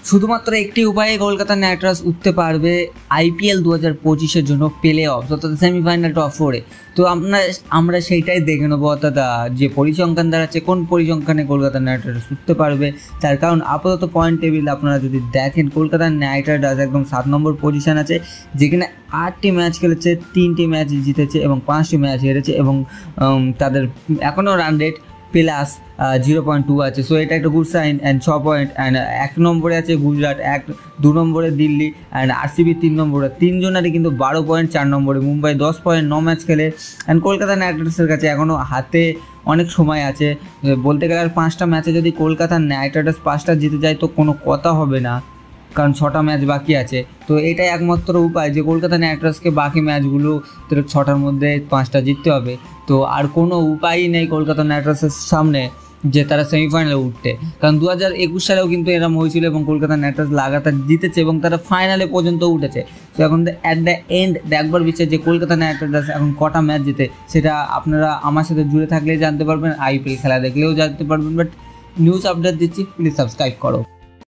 শুধুমাত্র একটি উপায়ে কলকাতা নাইট রাইডার্স উঠতে পারবে IPL 2025-এর জন্য প্লে অফ, অর্থাৎ সেমিফাইনাল টপ 4-এ। তো আমরা সেইটাই দেখে নেবো, অর্থাৎ যে পরিসংখ্যান দাঁড়াচ্ছে কোন পরিসংখ্যানে কলকাতা নাইট রাইডার্স উঠতে পারবে। তার কারণ আপাতত পয়েন্ট টেবিল আপনারা যদি দেখেন, কলকাতা নাইট রাইডার্স একদম 7 নম্বর পজিশন আছে, যেখানে 8টি ম্যাচ খেলেছে, 3টি ম্যাচ জিতেছে এবং 5টি ম্যাচ হেরেছে, এবং তাদের এখনও রান রেট প্লাস 0.2 আছে। সো এটা একটা good sign. And 6 point. And 1 নম্বরে আছে গুজরাট, 2 নম্বরে দিল্লি, অ্যান্ড RCB 3 নম্বরে। 3 জনারই কিন্তু 12 পয়েন্ট। 4 নম্বরে মুম্বাই 10 পয়েন্ট, 9 ম্যাচ খেলে। অ্যান্ড কলকাতা নাইট রাইডার্সের কাছে এখনও হাতে অনেক সময় আছে, বলতে গেলে আর 5টা ম্যাচে যদি কলকাতা নাইট রাইডার্স 5টা জিতে যায় তো কোনো কথা হবে না, কারণ 6টা ম্যাচ বাকি আছে। তো এটাই একমাত্র উপায় যে কলকাতা নাইট রাইডার্সকে বাকি ম্যাচগুলো 6টার মধ্যে 5টা জিততে হবে। তো আর কোনো উপায়ই নেই কলকাতা নাইট রাইডার্সের সামনে যে তারা সেমিফাইনালে উঠতে, কারণ 2021 সালেও কিন্তু এরকম হয়েছিল এবং কলকাতা নাইট রাইডার্স লাগাতার জিতেছে এবং তারা ফাইনালে পর্যন্ত উঠেছে। তো এখন অ্যাট দ্য এন্ড দেখবার বিষয় যে কলকাতা নাইট রাইডার্স এখন কটা ম্যাচ জিতে, সেটা আপনারা আমার সাথে জুড়ে থাকলেই জানতে পারবেন, IPL খেলা দেখলেও জানতে পারবেন। বাট নিউজ আপডেট দিচ্ছি, প্লিজ সাবস্ক্রাইব করো।